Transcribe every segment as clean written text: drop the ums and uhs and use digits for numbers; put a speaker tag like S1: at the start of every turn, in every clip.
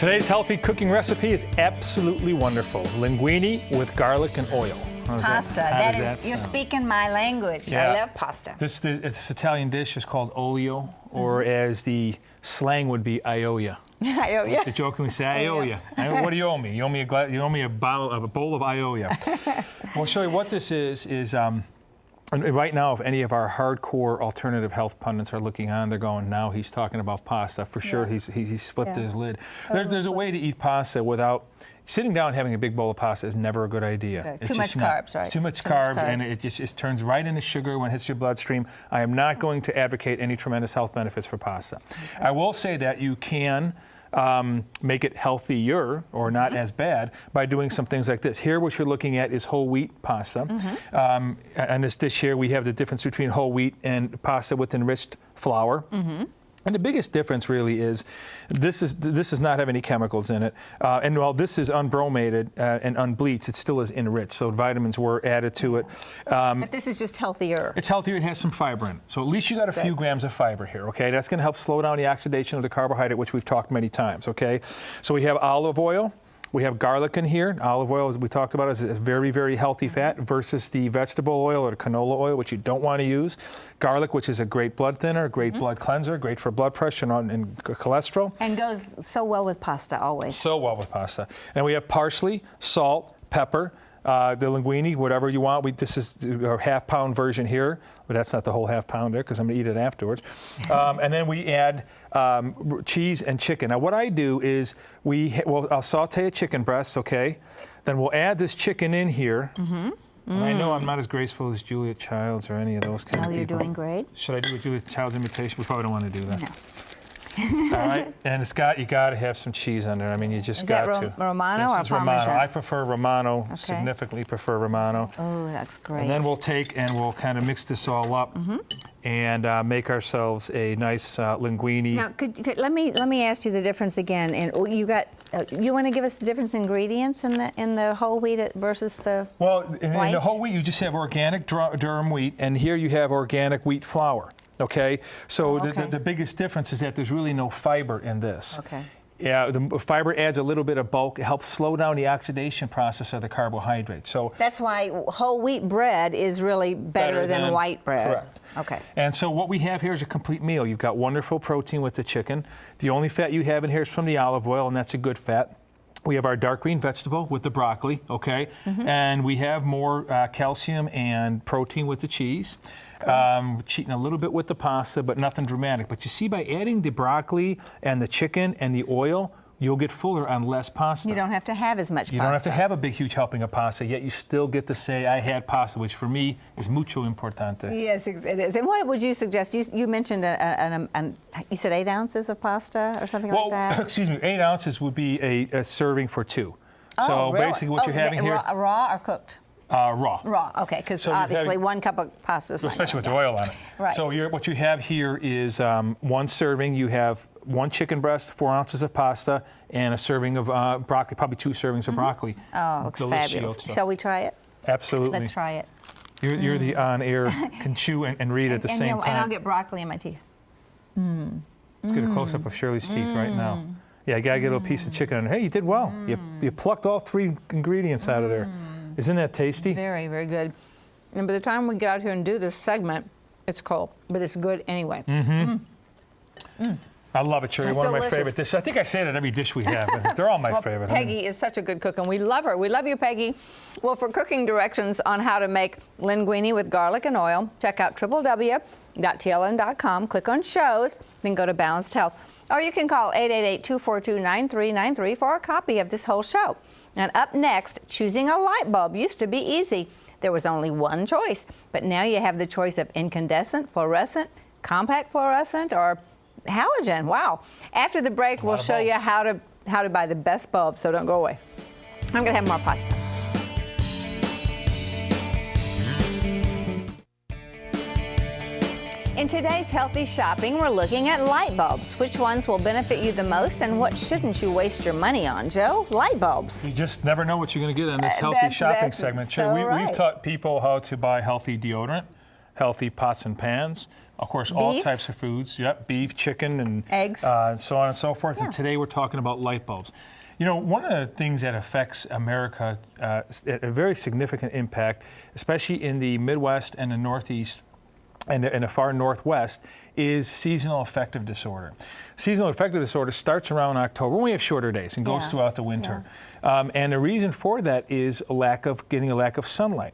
S1: Today's healthy cooking recipe is absolutely wonderful. Linguine with garlic and oil.
S2: Pasta. That is, you're speaking my language. Yeah. I love pasta.
S1: This Italian dish is called olio, or as the slang would be, I owe ya.
S2: I owe ya.
S1: They jokingly say, I owe ya. What do you owe me? You owe me a bowl of I owe ya. We'll show you what this is. And right now, if any of our hardcore alternative health pundits are looking on, they're going, now he's talking about pasta. For sure, he's flipped his lid. There's a way to eat pasta without sitting down and having a big bowl of pasta is never a good idea.
S2: Okay. It's too much carbs, right?
S1: It's too much carbs, and it just turns right into sugar when it hits your bloodstream. I am not going to advocate any tremendous health benefits for pasta. Okay. I will say that you can make it healthier or not as bad by doing some things like this. Here what you're looking at is whole wheat pasta. On this dish here we have the difference between whole wheat and pasta with enriched flour. And the biggest difference really is this does not have any chemicals in it. And while this is unbromated and unbleached, it still is enriched. So vitamins were added to it.
S2: But this is just healthier.
S1: It's healthier. It has some fiber in it. So at least you got a few grams of fiber here, okay? That's going to help slow down the oxidation of the carbohydrate, which we've talked many times, okay? So we have olive oil. We have garlic in here. Olive oil, as we talked about, is a very, very healthy fat versus the vegetable oil or the canola oil, which you don't want to use. Garlic, which is a great blood thinner, great blood cleanser, great for blood pressure and cholesterol.
S2: And goes so well with pasta, always.
S1: So well with pasta. And we have parsley, salt, pepper, the linguine, whatever you want. This is our half-pound version here, but that's not the whole half-pound there because I'm going to eat it afterwards. And then we add cheese and chicken. Now, what I do is I'll saute a chicken breast, okay? Then we'll add this chicken in here. And I know I'm not as graceful as Julia Childs or any of those kind of people.
S2: No, you're doing great.
S1: Should I do a Julia Childs imitation? We probably don't want to do that.
S2: No.
S1: All right, and you got to have some cheese on there. I mean, you just got to.
S2: Romano or Parmesan?
S1: Romano. I prefer Romano. Okay. Significantly prefer Romano.
S2: Oh, that's great.
S1: And then we'll kind of mix this all up and make ourselves a nice linguine.
S2: Now, let me ask you the difference again. And you want to give us the difference in ingredients in the whole wheat versus the
S1: in the whole wheat, you just have organic durum wheat, and here you have organic wheat flour. Okay, so the biggest difference is that there's really no fiber in this. Okay. Yeah, the fiber adds a little bit of bulk. It helps slow down the oxidation process of the carbohydrates. So
S2: that's why whole wheat bread is really better than white bread.
S1: Correct.
S2: Okay.
S1: And so what we have here is a complete meal. You've got wonderful protein with the chicken. The only fat you have in here is from the olive oil, and that's a good fat. We have our dark green vegetable with the broccoli, okay? And we have more calcium and protein with the cheese. Cheating a little bit with the pasta, but nothing dramatic. But you see, by adding the broccoli and the chicken and the oil, you'll get fuller on less pasta.
S2: You don't have to have as much pasta.
S1: You don't have to have a big, huge helping of pasta, yet you still get to say, I had pasta, which for me is mucho importante.
S2: Yes, it is. And what would you suggest? You mentioned, you said 8 ounces of pasta or something like that?
S1: Excuse me, 8 ounces would be a serving for 2.
S2: Oh,
S1: so
S2: really?
S1: Basically what you're having here.
S2: Raw or cooked?
S1: Raw.
S2: Raw, okay, because obviously 1 cup of pasta is
S1: especially with the oil on it.
S2: Right.
S1: So what you have here is 1 serving. You have 1 chicken breast, 4 ounces of pasta, and a serving of broccoli, probably 2 servings of broccoli.
S2: Oh, looks fabulous. Shall we try it?
S1: Absolutely.
S2: Let's try it.
S1: You're the on-air, can chew and read at the same time.
S2: And I'll get broccoli in my teeth.
S1: Let's get a close-up of Shirley's teeth right now. Yeah, you got to get a little piece of chicken in there. Hey, you did well. You plucked all 3 ingredients out of there. Isn't that tasty?
S2: Very, very good. And by the time we get out here and do this segment, it's cold, but it's good anyway.
S1: I love it, Shirley. One of my favorite dishes. I think I say it at every dish we have. But they're all my favorite.
S2: Peggy is such a good cook, and we love her. We love you, Peggy. Well, for cooking directions on how to make linguine with garlic and oil, check out www.tln.com, click on shows, then go to Balanced Health. Or you can call 888-242-9393 for a copy of this whole show. And up next, choosing a light bulb used to be easy. There was only one choice, but now you have the choice of incandescent, fluorescent, compact fluorescent, or halogen. Wow. After the break, we'll show you how to buy the best bulb, so don't go away. I'm going to have more pasta. In today's healthy shopping, we're looking at light bulbs. Which ones will benefit you the most, and what shouldn't you waste your money on, Joe? Light bulbs.
S1: You just never know what you're going to get on this healthy shopping segment.
S2: So
S1: We've taught people how to buy healthy deodorant, healthy pots and pans. Of course, all
S2: Beef?
S1: types of foods. Yep, beef, chicken, and
S2: Eggs.
S1: and so on and so forth.
S2: Yeah.
S1: And today we're talking about light bulbs. You know, one of the things that affects America, a very significant impact, especially in the Midwest and the Northeast and the far Northwest, is seasonal affective disorder. Seasonal affective disorder starts around October when we have shorter days and goes
S2: Yeah.
S1: throughout the winter. And the reason for that is a lack of sunlight.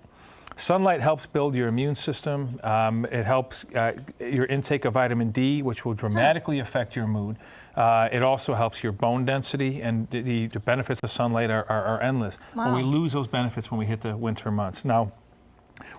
S1: Sunlight helps build your immune system. It helps your intake of vitamin D, which will dramatically affect your mood. It also helps your bone density, and the benefits of sunlight are endless.
S2: Wow.
S1: But we lose those benefits when we hit the winter months. Now,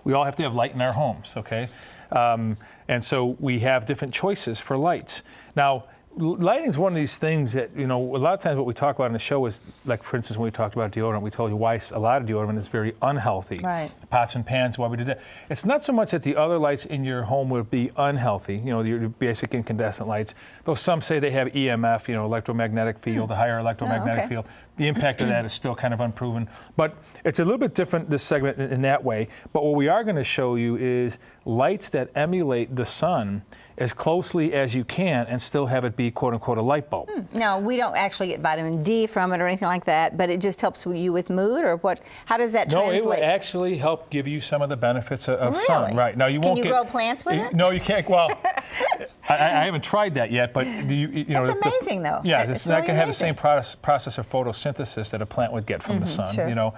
S1: we all have to have light in our homes, okay? And so we have different choices for lights. Now, lighting is one of these things that, you know, a lot of times what we talk about in the show is, like, for instance, when we talked about deodorant, we told you why a lot of deodorant is very unhealthy.
S2: Right.
S1: Pots and pans, why we did that. It's not so much that the other lights in your home would be unhealthy, you know, your basic incandescent lights, though some say they have EMF, you know, electromagnetic field, a higher electromagnetic field. The impact of that is still kind of unproven. But it's a little bit different, this segment, in that way. But what we are going to show you is lights that emulate the sun as closely as you can and still have it be, quote unquote, a light bulb.
S2: Now, we don't actually get vitamin D from it or anything like that, but it just helps you with mood, or what? How does that translate?
S1: No, it will actually help give you some of the benefits of sun. Right. Now, you
S2: Can
S1: won't
S2: you
S1: get,
S2: grow plants with it?
S1: No, you can't. Well, I haven't tried that yet, but you know,
S2: That's amazing, though.
S1: Yeah,
S2: It's
S1: it's not
S2: really
S1: going to have the same
S2: amazing.
S1: process of photosynthesis that a plant would get from the sun.
S2: sure.
S1: You know,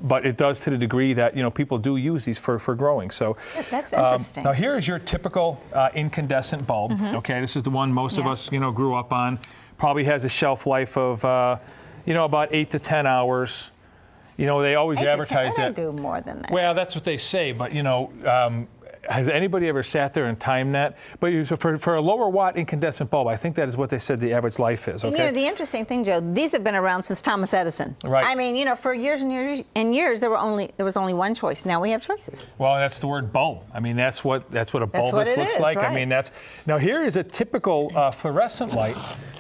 S1: but it does to the degree that, you know, people do use these for growing. So
S2: That's interesting.
S1: now here is your typical incandescent bulb. Okay, this is the one most of us, you know, grew up on. Probably has a shelf life of, you know, about 8 to 10 hours. You know, they always
S2: 8 to 10,
S1: advertise
S2: and
S1: that.
S2: they do more than that.
S1: Well, that's what they say, but, you know, has anybody ever sat there and timed that? But for a lower watt incandescent bulb, I think that is what they said the average life is.
S2: And,
S1: Okay.
S2: you know, the interesting thing, Joe, these have been around since Thomas Edison.
S1: Right.
S2: I mean, you know, for years and years and years, there was only one choice. Now we have choices.
S1: Well, that's the word bulb. I mean, that's what a bulbous
S2: what it
S1: looks
S2: is,
S1: like.
S2: right.
S1: I mean, now here is a typical fluorescent light,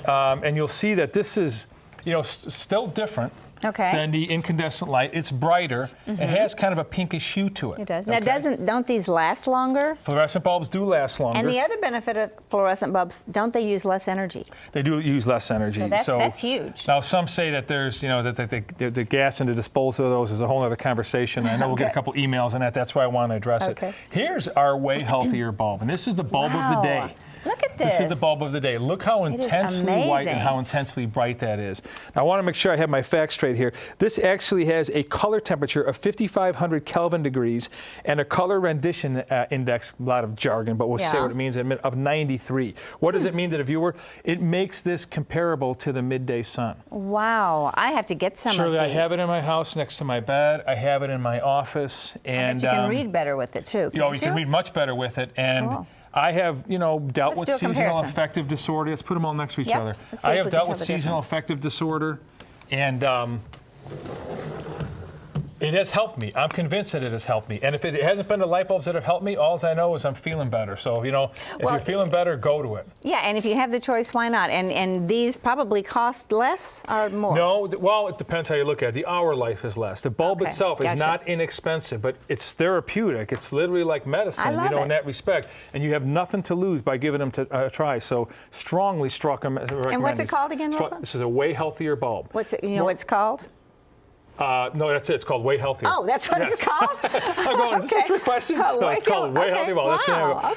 S1: and you'll see that this is, you know, still different.
S2: Okay.
S1: Than the incandescent light. It's brighter. It has kind of a pinkish hue to it.
S2: It does.
S1: Okay?
S2: Now, don't these last longer?
S1: Fluorescent bulbs do last longer.
S2: And the other benefit of fluorescent bulbs, don't they use less energy?
S1: They do use less energy.
S2: So that's huge.
S1: Now, some say that there's, you know, that the gas and the disposal of those is a whole other conversation. I know we'll get a
S2: Okay.
S1: couple emails on that. That's why I want to address
S2: Okay.
S1: it. Here's our way healthier bulb, and this is the bulb of the day.
S2: Look at this.
S1: This is the bulb of the day. Look how
S2: is
S1: intensely white and
S2: amazing.
S1: how intensely bright that is. Now, I want to make sure I have my facts straight here. This actually has a color temperature of 5,500 Kelvin degrees and a color rendition index, a lot of jargon, but we'll say
S2: Yeah.
S1: what it means in a minute, of 93. What does it mean to the viewer? It makes this comparable to the midday sun.
S2: Wow, I have to get some
S1: Shirley,
S2: of
S1: I
S2: these.
S1: have it in my house next to my bed. I have it in my office. And
S2: But you can read better with it, too,
S1: you know,
S2: can't
S1: you can read much better with it. And
S2: Cool.
S1: I have, you know, dealt
S2: Let's
S1: with
S2: do a
S1: seasonal
S2: comparison.
S1: affective disorder. Let's put them all next to each
S2: Yep.
S1: other.
S2: Let's see
S1: I
S2: if
S1: have
S2: we can
S1: dealt
S2: tell
S1: with
S2: the
S1: seasonal
S2: difference.
S1: affective disorder, and it has helped me. I'm convinced that it has helped me. And if it hasn't been the light bulbs that have helped me, all I know is I'm feeling better. So, you know, if
S2: Well,
S1: you're feeling better, go to it.
S2: Yeah, and if you have the choice, why not? And these probably cost less or more?
S1: No, well, it depends how you look at it. The hour life is less. The bulb
S2: Okay,
S1: itself is
S2: gotcha.
S1: not inexpensive, but it's therapeutic. It's literally like medicine,
S2: I love
S1: you know, in
S2: it.
S1: that respect. And you have nothing to lose by giving them a try. So strongly recommend
S2: And what's it
S1: these.
S2: called again, real quick?
S1: This is a way healthier bulb.
S2: What's it, you know what it's called?
S1: No, that's it. It's called Way Healthier.
S2: Oh, that's what it's
S1: Yes.
S2: called?
S1: I'm going, is this a
S2: Okay.
S1: trick question?
S2: Oh,
S1: No, it's called Way
S2: okay.
S1: Healthier bulb. That's it.
S2: Wow,